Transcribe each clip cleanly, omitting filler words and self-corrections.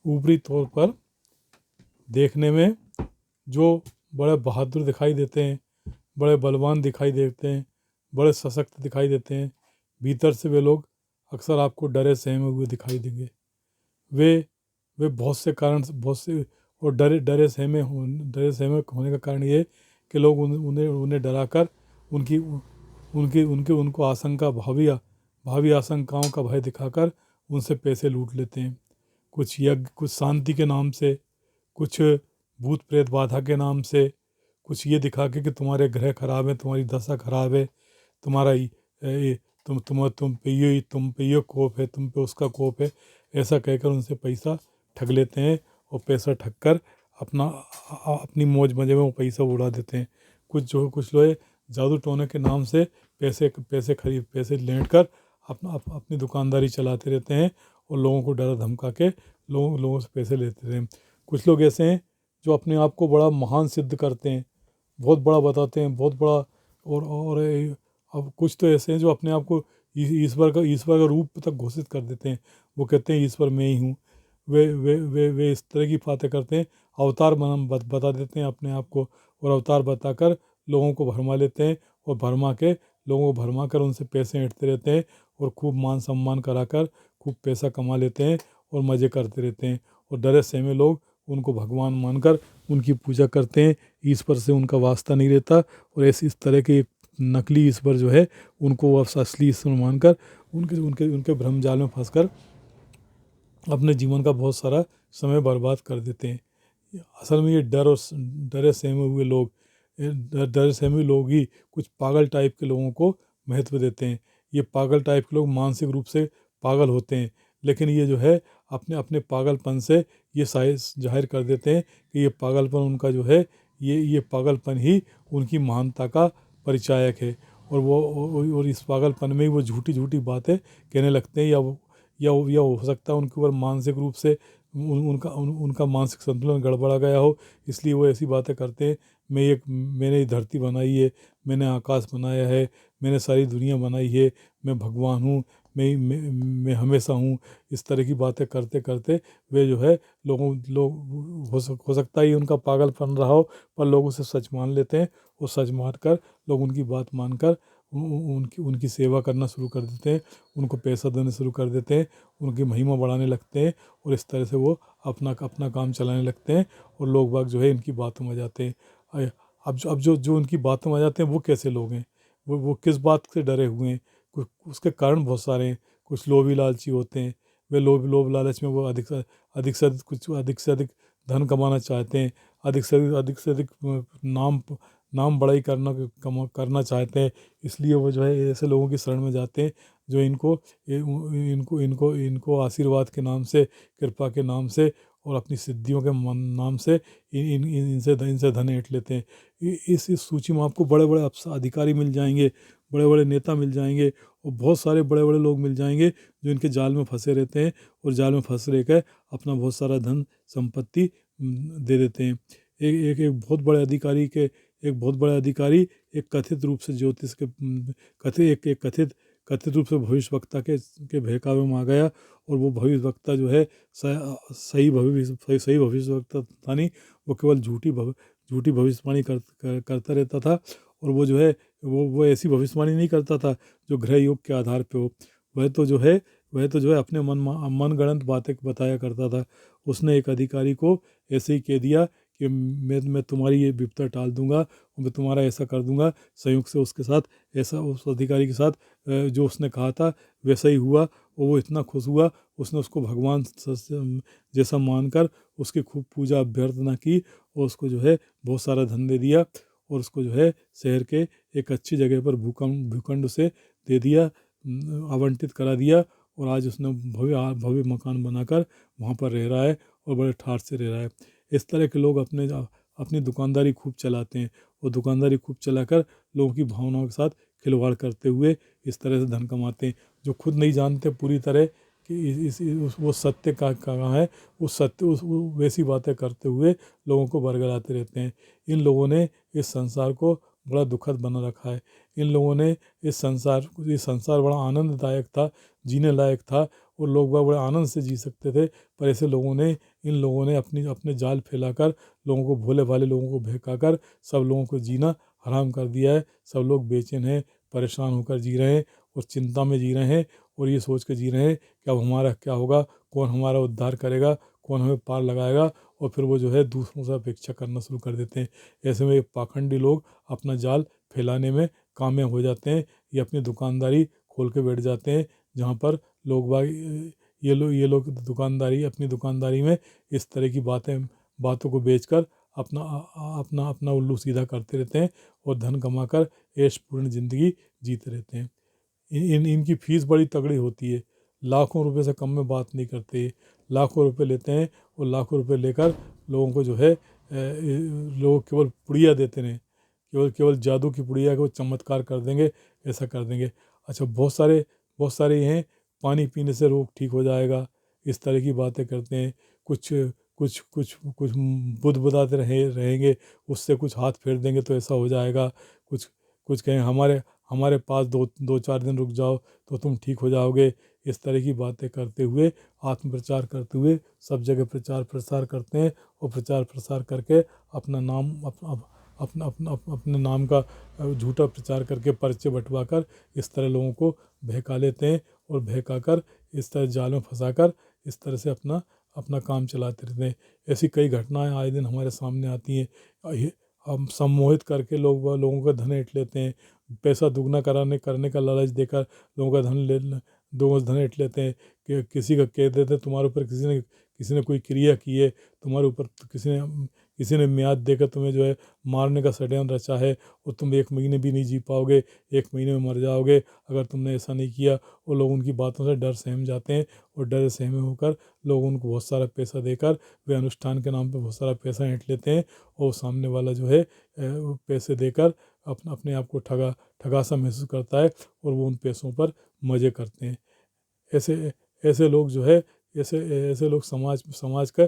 ऊपरी तौर पर देखने में जो बड़े बहादुर दिखाई देते हैं, बड़े बलवान दिखाई देते हैं, बड़े सशक्त दिखाई देते हैं, भीतर से वे लोग अक्सर आपको डरे सहमे हुए दिखाई देंगे। वे वे बहुत से कारण से बहुत से और डरे सहमे होने का कारण ये कि लोग उन्हें उन्हें डराकर उनकी उनकी उनके उनको भावी आशंकाओं का भय दिखाकर उनसे पैसे लूट लेते हैं। कुछ यज्ञ, कुछ शांति के नाम से, कुछ भूत प्रेत बाधा के नाम से, कुछ ये दिखा के कि तुम्हारे ग्रह खराब है, तुम्हारी दशा खराब है, तुम्हारा तुम पे ये कोप है, तुम पे उसका कोप है, ऐसा कहकर उनसे पैसा ठग लेते हैं और पैसा ठग कर अपनी मौज मजे में वो पैसा उड़ा देते हैं। कुछ लोग जादू टोने के नाम से पैसे लेट कर अपनी दुकानदारी चलाते रहते हैं और लोगों को डरा धमका के लोगों से पैसे लेते रहते हैं। कुछ लोग ऐसे हैं जो अपने आप को बड़ा महान सिद्ध करते हैं, बहुत बड़ा बताते हैं, बहुत बड़ा। अब कुछ तो ऐसे हैं जो अपने आप को ईश्वर का रूप तक घोषित कर देते हैं। वो कहते हैं ईश्वर मैं ही हूँ। वे इस तरह की बातें करते हैं, बता देते हैं अपने आप को, और अवतार बताकर लोगों को भरमा लेते हैं और लोगों को भरमा कर उनसे पैसे ऐंठते रहते हैं और खूब मान सम्मान कराकर खूब पैसा कमा लेते हैं और मज़े करते रहते हैं। और डरे सहमे लोग उनको भगवान मानकर उनकी पूजा करते हैं। ईश्वर से उनका वास्ता नहीं रहता और ऐसी इस तरह के नकली ईश्वर जो है उनको वो असली ईश्वर मानकर उनके उनके उनके भ्रमजाल में फंसकर अपने जीवन का बहुत सारा समय बर्बाद कर देते हैं। असल में ये डरे सहमे लोग ही कुछ पागल टाइप के लोगों को महत्व देते हैं। ये पागल टाइप के लोग मानसिक रूप से पागल होते हैं, लेकिन ये जो है अपने अपने पागलपन से ये जाहिर कर देते हैं कि ये पागलपन उनका जो है ये पागलपन ही उनकी महानता का परिचायक है। और इस पागलपन में ही वो झूठी झूठी बातें कहने लगते हैं, या हो सकता है उनके ऊपर मानसिक रूप से उनका मानसिक संतुलन गड़बड़ा गया हो, इसलिए वो ऐसी बातें करते हैं। मैंने ये धरती बनाई है, मैंने आकाश बनाया है, मैंने सारी दुनिया बनाई है, मैं भगवान हूँ, मैं हमेशा हूँ। इस तरह की बातें करते करते वे जो है हो सकता है उनका पागलपन रहा हो, पर लोग उसे सच मान लेते हैं और सच मानकर लोग उनकी बात मानकर उनकी उनकी सेवा करना शुरू कर देते हैं, उनको पैसा देना शुरू कर देते हैं, उनकी महिमा बढ़ाने लगते हैं और इस तरह से वो अपना अपना काम चलाने लगते हैं और लोग बाग जो है इनकी बातों में आ जाते हैं। अब जो जो उनकी बातों में आ जाते हैं वो कैसे लोग हैं, वो किस बात से डरे हुए हैं। उसके कारण बहुत सारे हैं। कुछ लोभी लालची होते हैं, वे लोभ लालच में वो अधिक से अधिक धन कमाना चाहते हैं, अधिक से अधिक नाम बड़ाई करना चाहते हैं। इसलिए वो जो है ऐसे लोगों की शरण में जाते हैं जो इनको आशीर्वाद के नाम से, कृपा के नाम से और अपनी सिद्धियों के नाम से इनसे धन ऐंठ लेते हैं। इस सूची में आपको बड़े बड़े अधिकारी मिल जाएंगे, बड़े बड़े नेता मिल जाएंगे और बहुत सारे बड़े बड़े लोग मिल जाएंगे जो इनके जाल में फंसे रहते हैं और जाल में फंस रह कर अपना बहुत सारा धन संपत्ति दे देते हैं। एक बहुत बड़े अधिकारी एक कथित रूप से ज्योतिष के कथित रूप से भविष्यवक्ता के बहकावे में आ गया और वो भविष्यवक्ता जो है सही भविष्यवक्ता था नहीं, वो केवल झूठी भविष्यवाणी करता रहता था। और वो जो है वो ऐसी भविष्यवाणी नहीं करता था जो ग्रह योग के आधार पे हो। वह तो जो है अपने मनगढ़ंत बातें बताया करता था। उसने एक अधिकारी को ऐसे ही कह दिया कि मैं तुम्हारी ये विपदा टाल दूंगा और मैं तुम्हारा ऐसा कर दूंगा। संयोग से उसके साथ ऐसा उस अधिकारी के साथ जो उसने कहा था वैसा ही हुआ और वो इतना खुश हुआ, उसने उसको भगवान जैसा मानकर उसकी खूब पूजा अभ्यर्थना की और उसको जो है बहुत सारा धन दे दिया और उसको जो है शहर के एक अच्छी जगह पर भूखंड से दे दिया, आवंटित करा दिया। और आज उसने भव्य मकान बनाकर वहाँ पर रह रहा है और बड़े ठाठ से रह रहा है। इस तरह के लोग अपनी दुकानदारी खूब चलाते हैं और दुकानदारी खूब चलाकर लोगों की भावनाओं के साथ खिलवाड़ करते हुए इस तरह से धन कमाते हैं, जो खुद नहीं जानते पूरी तरह कि वो सत्य कहाँ है। वो वैसी बातें करते हुए लोगों को बरगलाते रहते हैं। इन लोगों ने इस संसार को बड़ा दुखद बना रखा है। इन लोगों ने इस संसार बड़ा आनंददायक था, जीने लायक था और लोग बाग बड़े आनंद से जी सकते थे। पर ऐसे लोगों ने इन लोगों ने अपने जाल फैलाकर लोगों को, भोले भाले लोगों को बहकाकर सब लोगों को जीना हराम कर दिया है। सब लोग बेचैन हैं, परेशान होकर जी रहे हैं और चिंता में जी रहे हैं और ये सोच कर जी रहे हैं कि अब हमारा क्या होगा, कौन हमारा उद्धार करेगा, कौन हमें पार लगाएगा। और फिर वो जो है दूसरों से अपेक्षा करना शुरू कर देते हैं। ऐसे में ये पाखंडी लोग अपना जाल फैलाने में कामयाब हो जाते हैं। ये अपनी दुकानदारी खोल के बैठ जाते हैं, जहाँ पर लोग बाग ये लोग दुकानदारी, अपनी दुकानदारी में इस तरह की बातों को बेचकर अपना अपना अपना उल्लू सीधा करते रहते हैं और धन कमाकर ऐशपूर्ण ज़िंदगी जीते रहते हैं। इनकी फीस बड़ी तगड़ी होती है, लाखों रुपए से कम में बात नहीं करते ये। लाखों रुपए लेते हैं और लाखों रुपए लेकर लोगों को जो है लोग केवल पुड़िया देते रहे, केवल केवल जादू की पुड़िया को चमत्कार कर देंगे, ऐसा कर देंगे। अच्छा, बहुत सारे ये हैं, पानी पीने से रोग ठीक हो जाएगा, इस तरह की बातें करते हैं। कुछ कुछ कुछ कुछ बुदबुदाते रहेंगे, उससे कुछ हाथ फेर देंगे तो ऐसा हो जाएगा। कुछ कुछ कहें हमारे हमारे पास दो दो चार दिन रुक जाओ तो तुम ठीक हो जाओगे। इस तरह की बातें करते हुए, आत्मप्रचार करते हुए सब जगह प्रचार प्रसार करते हैं और प्रचार प्रसार करके अपना नाम अपने नाम का झूठा प्रचार करके पर्चे बंटवा कर इस तरह लोगों को बहका लेते हैं और बहका कर इस तरह जाल में फंसाकर इस तरह से अपना अपना काम चलाते रहते हैं। ऐसी कई घटनाएं आए दिन हमारे सामने आती हैं। हम सम्मोहित करके लोगों का धन ऐंठ लेते हैं। पैसा दुगना करने का लालच देकर लोगों का धन ऐंठ लेते हैं। कि किसी का कह देते हैं तुम्हारे ऊपर किसी ने कोई क्रिया की है, तुम्हारे ऊपर किसी ने म्याद देकर तुम्हें जो है मारने का षड्यंत्र रचा है और तुम 1 महीने भी नहीं जी पाओगे, 1 महीने में मर जाओगे अगर तुमने ऐसा नहीं किया। और लोग उनकी बातों से डर सहम जाते हैं और डर सहमे होकर लोग उनको बहुत सारा पैसा देकर वे अनुष्ठान के नाम पे बहुत सारा पैसा ऐंठ लेते हैं और सामने वाला जो है वो पैसे देकर अपने आप को ठगा सा महसूस करता है और वो उन पैसों पर मज़े करते हैं। ऐसे ऐसे लोग जो है ऐसे ऐसे लोग समाज का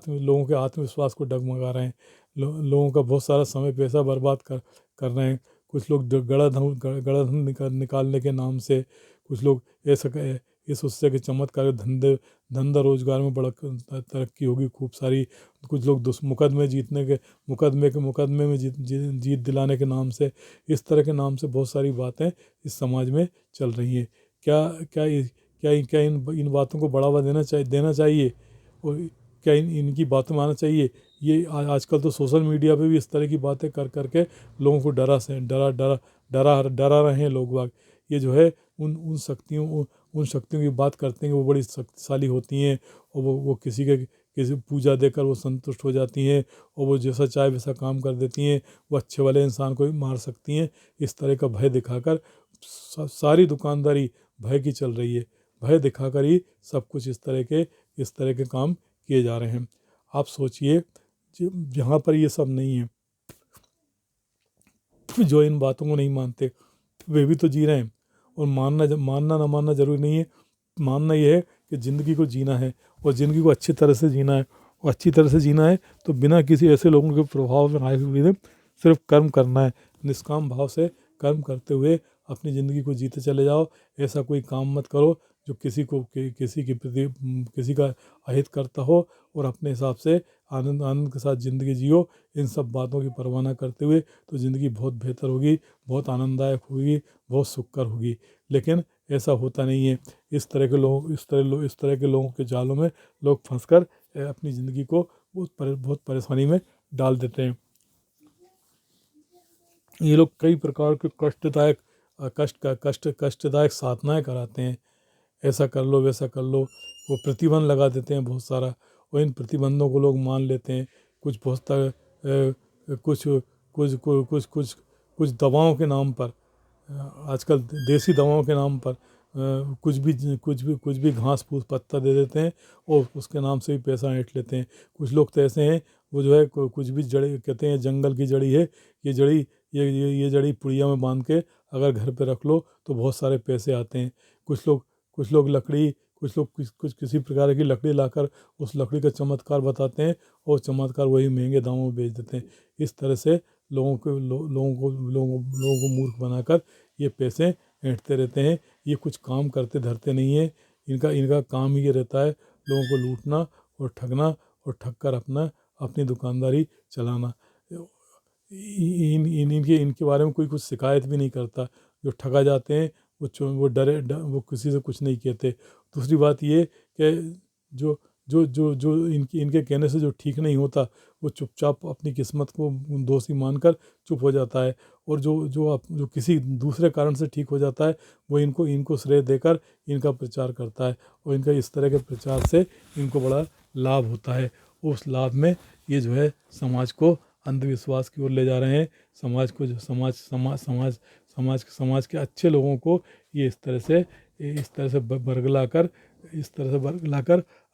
लोगों के आत्मविश्वास को डगमगा रहे हैं। लोगों का बहुत सारा समय पैसा बर्बाद कर रहे हैं। कुछ लोग गड़ा धन निकालने के नाम से, कुछ लोग ऐसा इस उससे के चमत्कार धंधा रोजगार में बड़ा तरक्की होगी खूब सारी। कुछ लोग मुकदमे जीतने के मुकदमे में जीत दिलाने के नाम से, इस तरह के नाम से बहुत सारी बातें इस समाज में चल रही हैं। क्या क्या क्या इन बातों को बढ़ावा देना चाहिए और क्या इनकी बातों में आना चाहिए? ये आजकल तो सोशल मीडिया पे भी इस तरह की बातें कर करके लोगों को डरा रहे हैं लोग बाग। ये जो है उन शक्तियों की बात करते हैं कि वो बड़ी शक्तिशाली होती हैं और वो किसी पूजा देकर वो संतुष्ट हो जाती हैं और वो जैसा चाहे वैसा काम कर देती हैं। वो अच्छे वाले इंसान को भी मार सकती हैं। इस तरह का भय दिखाकर सारी दुकानदारी भय की चल रही है। भय दिखाकर ही सब कुछ इस तरह के काम किए जा रहे हैं। आप सोचिए, जहाँ पर ये सब नहीं है, जो इन बातों को नहीं मानते वे भी तो जी रहे हैं। और मानना ना मानना जरूरी नहीं है। मानना ये है कि ज़िंदगी को जीना है और ज़िंदगी को अच्छी तरह से जीना है। और अच्छी तरह से जीना है तो बिना किसी ऐसे लोगों के प्रभाव में आए हुए सिर्फ कर्म करना है। निष्काम भाव से कर्म करते हुए अपनी ज़िंदगी को जीते चले जाओ। ऐसा कोई काम मत करो जो किसी के प्रति किसी का अहित करता हो, और अपने हिसाब से आनंद के साथ ज़िंदगी जियो। इन सब बातों की परवाह न करते हुए तो ज़िंदगी बहुत बेहतर होगी, बहुत आनंददायक होगी, बहुत सुखकर होगी। लेकिन ऐसा होता नहीं है। इस तरह के लोगों के जालों में लोग फंसकर अपनी ज़िंदगी को बहुत परेशानी में डाल देते हैं। ये लोग कई प्रकार के कष्टदायक साधनाएं कराते हैं। ऐसा कर लो, वैसा कर लो, वो प्रतिबंध लगा देते हैं बहुत सारा, और इन प्रतिबंधों को लोग मान लेते हैं। कुछ बहुत सारे कुछ कुछ कुछ कुछ कुछ दवाओं के नाम पर, आजकल देसी दवाओं के नाम पर कुछ भी घास फूस पत्ता दे देते हैं और उसके नाम से भी पैसा ऐंठ लेते हैं। कुछ लोग तो ऐसे हैं, वो जो है कुछ भी जड़ी कहते हैं जंगल की जड़ी है, ये जड़ी पुड़िया में बांध के अगर घर पे रख लो तो बहुत सारे पैसे आते हैं। कुछ लोग किसी प्रकार की लकड़ी लाकर उस लकड़ी का चमत्कार बताते हैं और चमत्कार वही महंगे दामों में बेच देते हैं। इस तरह से लोगों को मूर्ख बनाकर ये पैसे ऐंठते रहते हैं। ये कुछ काम करते धरते नहीं है। इनका इनका काम ही ये रहता है लोगों को लूटना और ठगना, और ठग कर अपनी दुकानदारी चलाना। इनके इनके बारे में कोई कुछ शिकायत भी नहीं करता। जो ठगा जाते हैं वो वो किसी से कुछ नहीं कहते। दूसरी बात ये कि जो जो जो जो इनके कहने से जो ठीक नहीं होता वो चुपचाप अपनी किस्मत को दोषी मानकर चुप हो जाता है, और जो किसी दूसरे कारण से ठीक हो जाता है वो इनको इनको श्रेय देकर इनका प्रचार करता है, और इनका इस तरह के प्रचार से इनको बड़ा लाभ होता है। उस लाभ में ये जो है समाज को अंधविश्वास की ओर ले जा रहे हैं। समाज को जो समाज के अच्छे लोगों को ये इस तरह से बरगलाकर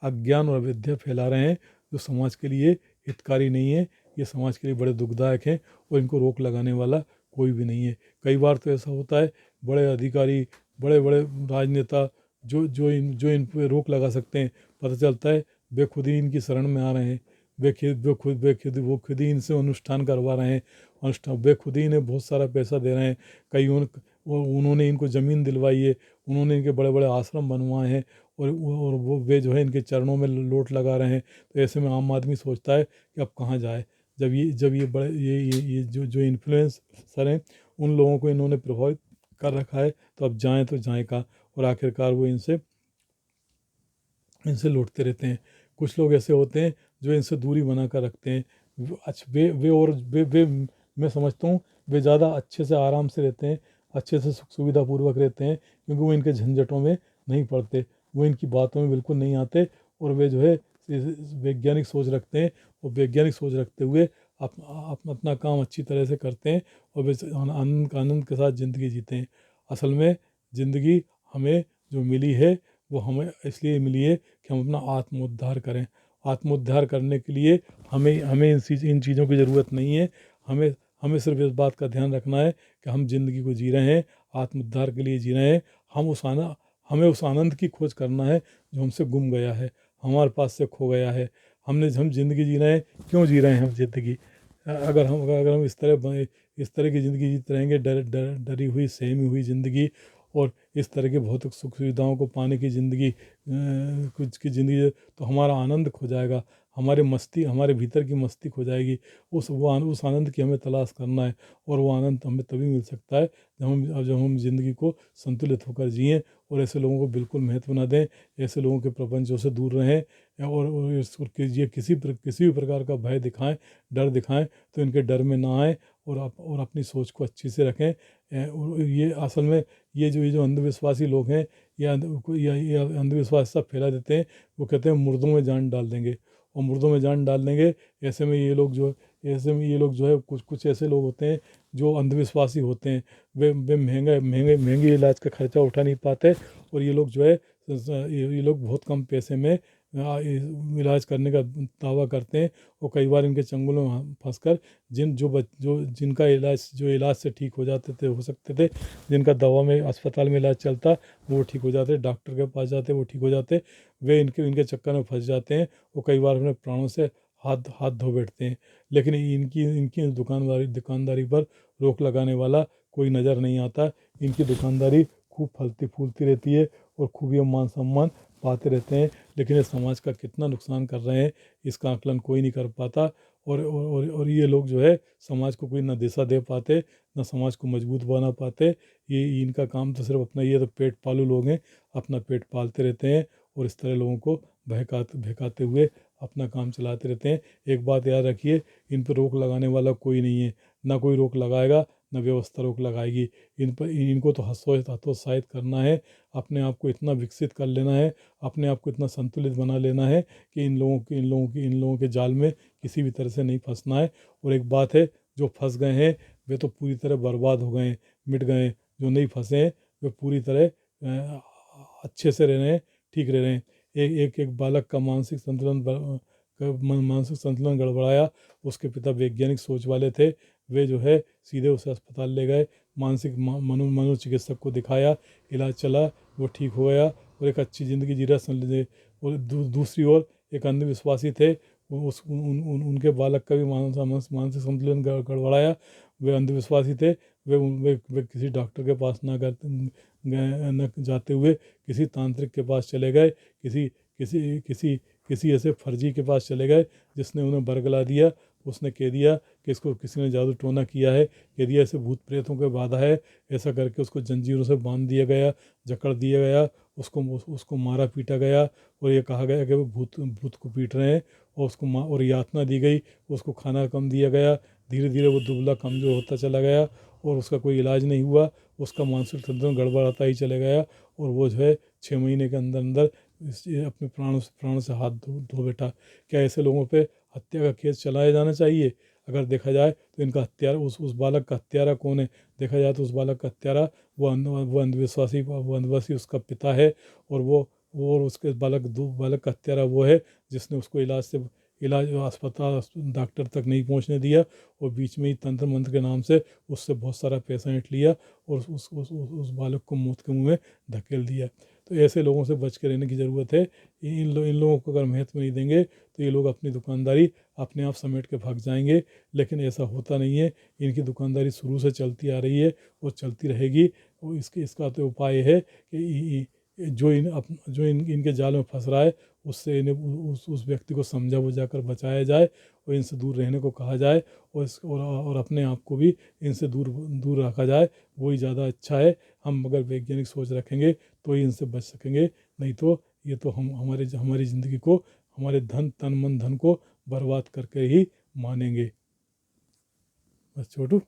अज्ञान और अविद्या फैला रहे हैं, जो समाज के लिए हितकारी नहीं है। ये समाज के लिए बड़े दुखदायक हैं, और इनको रोक लगाने वाला कोई भी नहीं है। कई बार तो ऐसा होता है बड़े अधिकारी, बड़े बड़े राजनेता जो इन पे रोक लगा सकते हैं, पता चलता है वे खुद ही इनकी शरण में आ रहे हैं। वो खुद ही इनसे अनुष्ठान करवा रहे हैं। वे खुद ही इन्हें बहुत सारा पैसा दे रहे हैं। उन्होंने इनको ज़मीन दिलवाई है, उन्होंने इनके बड़े बड़े आश्रम बनवाए हैं, और वो वे जो है इनके चरणों में लोट लगा रहे हैं। तो ऐसे में आम आदमी सोचता है कि अब कहाँ जाए, जब ये बड़े ये जो इन्फ्लुएंसर हैं उन लोगों को इन्होंने प्रभावित कर रखा है, तो अब जाएं तो जाएं कहाँ। और आखिरकार वो इनसे लौटते रहते हैं। कुछ लोग ऐसे होते हैं जो इनसे दूरी बना कर रखते हैं। अच्छा, वे मैं समझता हूँ वे ज़्यादा अच्छे से आराम से रहते हैं, अच्छे से सुख सुविधापूर्वक रहते हैं, क्योंकि वो इनके झंझटों में नहीं पड़ते, वो इनकी बातों में बिल्कुल नहीं आते, और वे जो है वैज्ञानिक सोच रखते हैं, और वैज्ञानिक सोच रखते हुए अपना काम अच्छी तरह से करते हैं, और वे आनंद के साथ ज़िंदगी जीते हैं। असल में ज़िंदगी हमें जो मिली है वो हमें इसलिए मिली है कि हम अपना आत्मोद्धार करें। आत्मोद्धार करने के लिए हमें हमें इन चीज़ों की ज़रूरत नहीं है। हमें हमें सिर्फ इस बात का ध्यान रखना है कि हम जिंदगी को जी रहे हैं, आत्मोद्धार के लिए जी रहे हैं। हमें उस आनंद की खोज करना है जो हमसे गुम गया है, हमारे पास से खो गया है। हम जिंदगी जी रहे हैं, क्यों जी रहे हैं हम जिंदगी? अगर हम इस तरह की ज़िंदगी जीते रहेंगे, डरी हुई सहमी हुई ज़िंदगी, और इस तरह के भौतिक सुख सुविधाओं को पाने की ज़िंदगी कुछ की ज़िंदगी, तो हमारा आनंद खो जाएगा, हमारे भीतर की मस्ती खो जाएगी। उस आनंद की हमें तलाश करना है, और वो आनंद हमें तभी मिल सकता है जब हम ज़िंदगी को संतुलित होकर जिएं, और ऐसे लोगों को बिल्कुल महत्व ना दें, ऐसे लोगों के प्रपंचों से दूर रहें, ये किसी भी प्रकार का भय दिखाएं, डर दिखाएं, तो इनके डर में ना आए, और अपनी सोच को अच्छी से रखें। और ये असल में ये जो अंधविश्वासी लोग हैं, ये अंधविश्वास सब फैला देते हैं। वो कहते हैं मुर्दों में जान डाल देंगे, और मुर्दों में जान डाल देंगे। ऐसे में ये लोग जो है कुछ ऐसे लोग होते हैं जो अंधविश्वासी होते हैं। वे महंगे इलाज का खर्चा उठा नहीं पाते, और ये लोग जो है ये लोग बहुत कम पैसे में इलाज करने का दावा करते हैं, और कई बार इनके चंगुलों में फंसकर जो इलाज से ठीक हो सकते थे, जिनका दवा में अस्पताल में इलाज चलता वो ठीक हो जाते, डॉक्टर के पास जाते वो ठीक हो जाते, वे इनके चक्कर में फंस जाते हैं, वो कई बार अपने प्राणों से हाथ हाथ धो बैठते हैं। लेकिन इनकी इनकी दुकानदारी पर रोक लगाने वाला कोई नज़र नहीं आता। इनकी दुकानदारी खूब फलती फूलती रहती है, और खूब ये मान सम्मान पाते रहते हैं, लेकिन ये समाज का कितना नुकसान कर रहे हैं इसका आकलन कोई नहीं कर पाता। और ये लोग जो है समाज को कोई ना दिशा दे पाते, ना समाज को मजबूत बना पाते। ये इनका काम तो सिर्फ अपना, ये तो पेट पालू लोग हैं, अपना पेट पालते रहते हैं, और इस तरह लोगों को बहकाते हुए अपना काम चलाते रहते हैं। एक बात याद रखिए, इन पर रोक लगाने वाला कोई नहीं है, ना कोई रोक लगाएगा, ना व्यवस्था रोक लगाएगी। इनको तो हतोत्साहित करना है, अपने आप को इतना विकसित कर लेना है, अपने आप को इतना संतुलित बना लेना है कि इन लोगों के जाल में किसी भी तरह से नहीं फंसना है। और एक बात है, जो फंस गए हैं वे तो पूरी तरह बर्बाद हो गए हैं, मिट गए हैं। जो नहीं फंसे हैं वे पूरी तरह अच्छे से रह रहे हैं, ठीक रह रहे हैं। एक बालक का मानसिक संतुलन गड़बड़ाया, उसके पिता वैज्ञानिक सोच वाले थे, वे जो है सीधे उसे अस्पताल ले गए, मनोचिकित्सक को दिखाया, इलाज चला, वो ठीक हो गया, और एक अच्छी ज़िंदगी जी रहा समझ। और दूसरी ओर एक अंधविश्वासी थे, उनके बालक का भी मानसिक संतुलन गड़बड़ाया। वे अंधविश्वासी थे, वे किसी डॉक्टर के पास न जाते हुए किसी तांत्रिक के पास चले गए, किसी किसी किसी किसी ऐसे फर्जी के पास चले गए जिसने उन्हें बरगला दिया। उसने कह दिया कि इसको किसी ने जादू टोना किया है, कह दिया ऐसे भूत प्रेतों के बाधा है, ऐसा करके उसको जंजीरों से बांध दिया गया, जकड़ दिया गया, उसको मारा पीटा गया, और ये कहा गया कि वो भूत भूत को पीट रहे हैं, और और यातना दी गई, उसको खाना कम दिया गया। धीरे धीरे वो दुबला कमज़ोर होता चला गया, और उसका कोई इलाज नहीं हुआ, उसका मानसिक संतुलन गड़बड़ाता ही चले गया, और वो जो है 6 महीने के अंदर अंदर अपने प्राण से हाथ धो बैठा। क्या ऐसे लोगों पे हत्या का केस चलाया जाना चाहिए? अगर देखा जाए तो इनका हत्यारा उस बालक का हत्यारा कौन है? देखा जाए तो उस बालक का हत्यारा वो अंधविश्वासी उसका पिता है, और वो और उसके बालक का हत्यारा वो है जिसने उसको इलाज अस्पताल डॉक्टर तक नहीं पहुंचने दिया, और बीच में ही तंत्र मंत्र के नाम से उससे बहुत सारा पैसा ऐंठ लिया, और उस बालक को मौत के मुंह में धकेल दिया। तो ऐसे लोगों से बच के रहने की ज़रूरत है। इन लोगों को अगर महत्व नहीं देंगे तो ये लोग अपनी दुकानदारी अपने आप समेट के भाग जाएंगे, लेकिन ऐसा होता नहीं है। इनकी दुकानदारी शुरू से चलती आ रही है और चलती रहेगी, और इसका तो उपाय है कि इनके जाल में फंस रहा है, उससे इन्हें उस व्यक्ति को समझा बुझा कर बचाया जाए, और इनसे दूर रहने को कहा जाए, और अपने आप को भी इनसे दूर दूर रखा जाए। वही ज़्यादा अच्छा है। हम अगर वैज्ञानिक सोच रखेंगे तो ही इनसे बच सकेंगे, नहीं तो ये तो हम हमारी ज़िंदगी को, हमारे तन मन धन को बर्बाद करके ही मानेंगे। बस छोटू।